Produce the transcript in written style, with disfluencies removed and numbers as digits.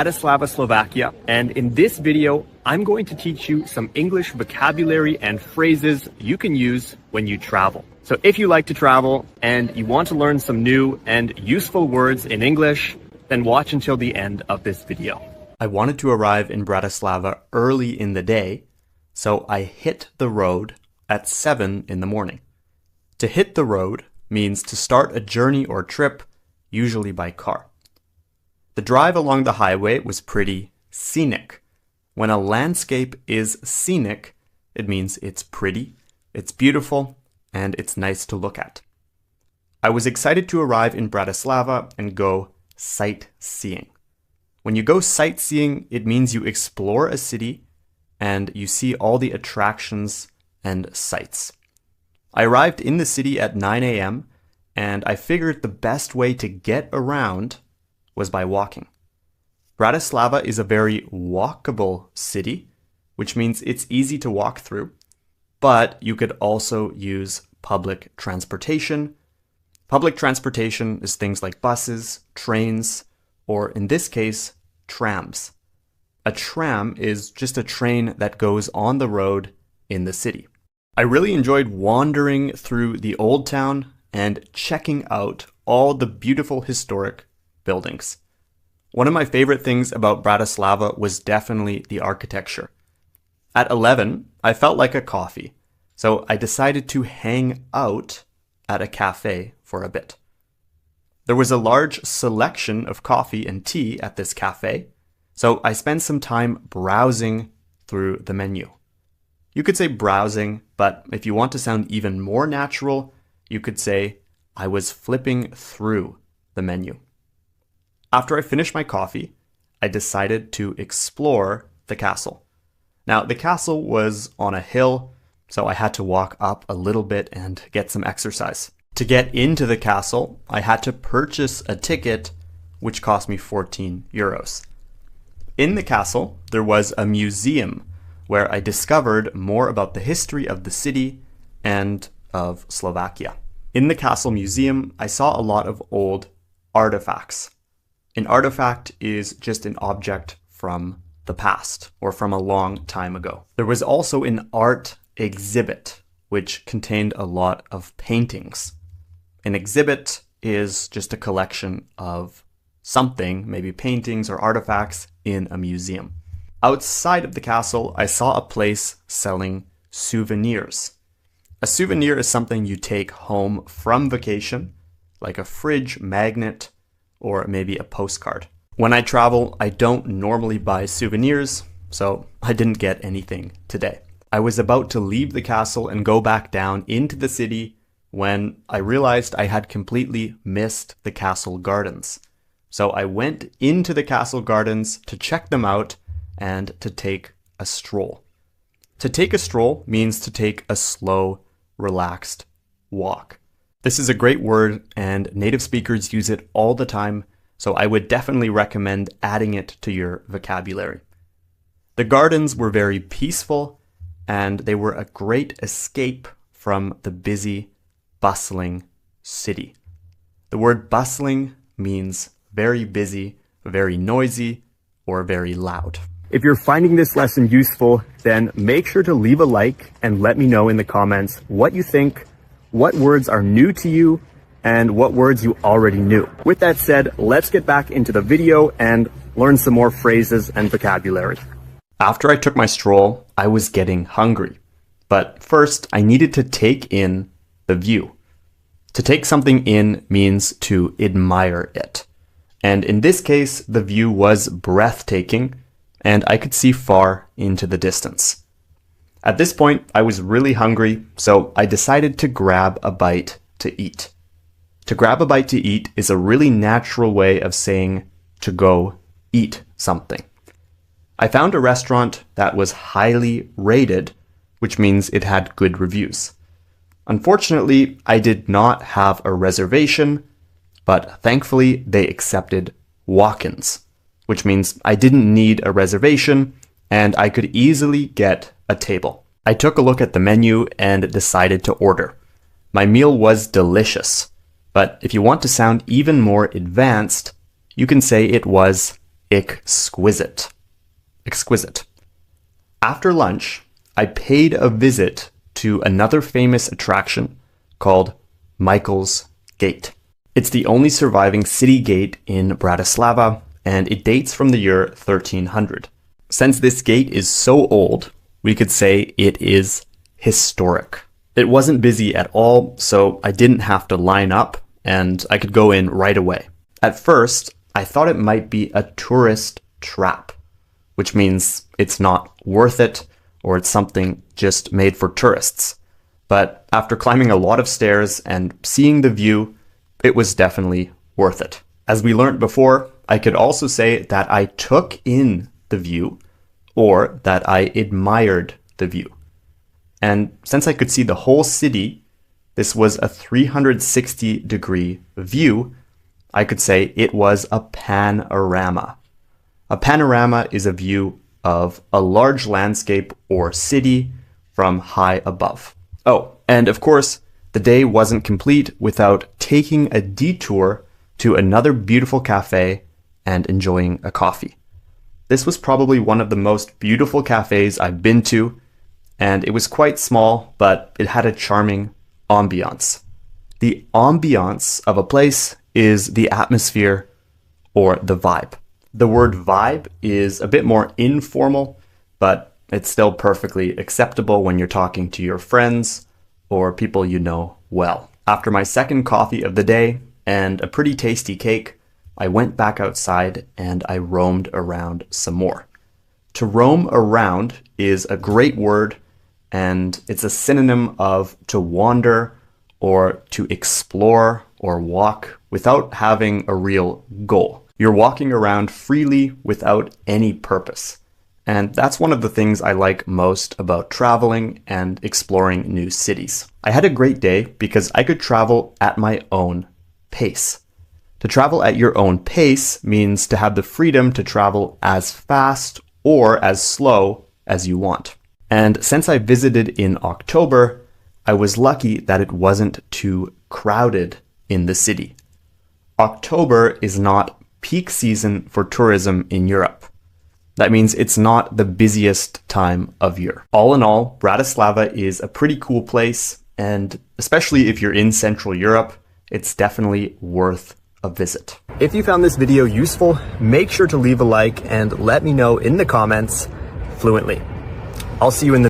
Bratislava, Slovakia, and in this video, I'm going to teach you some English vocabulary and phrases you can use when you travel. So if you like to travel and you want to learn some new and useful words in English, then watch until the end of this video. I wanted to arrive in Bratislava early in the day, so I hit the road at 7 in the morning. To hit the road means to start a journey or trip, usually by car. The drive along the highway was pretty scenic. When a landscape is scenic, it means it's pretty, it's beautiful, and it's nice to look at. I was excited to arrive in Bratislava and go sightseeing. When you go sightseeing, it means you explore a city and you see all the attractions and sights. I arrived in the city at 9 a.m. and I figured the best way to get around was by walking. Bratislava is a very walkable city, which means it's easy to walk through, but you could also use public transportation. Public transportation is things like buses, trains, or in this case, trams. A tram is just a train that goes on the road in the city. I really enjoyed wandering through the old town and checking out all the beautiful historic buildings. One of my favorite things about Bratislava was definitely the architecture. At 11, I felt like a coffee, so I decided to hang out at a cafe for a bit. There was a large selection of coffee and tea at this cafe, so I spent some time browsing through the menu. You could say browsing, but if you want to sound even more natural, you could say I was flipping through the menu. After I finished my coffee, I decided to explore the castle. Now, the castle was on a hill, so I had to walk up a little bit and get some exercise. To get into the castle, I had to purchase a ticket, which cost me 14 euros. In the castle, there was a museum where I discovered more about the history of the city and of Slovakia. In the castle museum, I saw a lot of old artifacts. An artifact is just an object from the past or from a long time ago. There was also an art exhibit, which contained a lot of paintings. An exhibit is just a collection of something, maybe paintings or artifacts, in a museum. Outside of the castle, I saw a place selling souvenirs. A souvenir is something you take home from vacation, like a fridge magnet or maybe a postcard. When I travel, I don't normally buy souvenirs, so I didn't get anything today. I was about to leave the castle and go back down into the city when I realized I had completely missed the castle gardens. So I went into the castle gardens to check them out and to take a stroll. To take a stroll means to take a slow, relaxed walk. This is a great word and native speakers use it all the time, so I would definitely recommend adding it to your vocabulary. The gardens were very peaceful and they were a great escape from the busy, bustling city. The word bustling means very busy, very noisy, or very loud. If you're finding this lesson useful, then make sure to leave a like and let me know in the comments what you think, what words are new to you, and what words you already knew. With that said, let's get back into the video and learn some more phrases and vocabulary. After I took my stroll, I was getting hungry. But first, I needed to take in the view. To take something in means to admire it. And in this case, the view was breathtaking, and I could see far into the distance. At this point, I was really hungry, so I decided to grab a bite to eat. To grab a bite to eat is a really natural way of saying to go eat something. I found a restaurant that was highly rated, which means it had good reviews. Unfortunately, I did not have a reservation, but thankfully they accepted walk-ins, which means I didn't need a reservation and I could easily get a table. I took a look at the menu and decided to order. My meal was delicious, but if you want to sound even more advanced, you can say it was exquisite. Exquisite. After lunch, I paid a visit to another famous attraction called Michael's Gate. It's the only surviving city gate in Bratislava, and it dates from the year 1300. Since this gate is so old, we could say it is historic. It wasn't busy at all, so I didn't have to line up, and I could go in right away. At first, I thought it might be a tourist trap, which means it's not worth it, or it's something just made for tourists. But after climbing a lot of stairs and seeing the view, it was definitely worth it. As we learned before, I could also say that I took in the view, or that I admired the view. And since I could see the whole city, this was a 360-degree view, I could say it was a panorama. A panorama is a view of a large landscape or city from high above. Oh, and of course, the day wasn't complete without taking a detour to another beautiful cafe and enjoying a coffee. This was probably one of the most beautiful cafes I've been to, and it was quite small, but it had a charming ambiance. The ambiance of a place is the atmosphere or the vibe. The word vibe is a bit more informal, but it's still perfectly acceptable when you're talking to your friends or people you know well. After my second coffee of the day and a pretty tasty cake, I went back outside and I roamed around some more. To roam around is a great word, and it's a synonym of to wander or to explore or walk without having a real goal. You're walking around freely without any purpose. And that's one of the things I like most about traveling and exploring new cities. I had a great day because I could travel at my own pace. To travel at your own pace means to have the freedom to travel as fast or as slow as you want. And since I visited in October, I was lucky that it wasn't too crowded in the city. October is not peak season for tourism in Europe. That means it's not the busiest time of year. All in all, Bratislava is a pretty cool place, and especially if you're in Central Europe, it's definitely worth a visit. If you found this video useful, make sure to leave a like and let me know in the comments fluently. I'll see you in the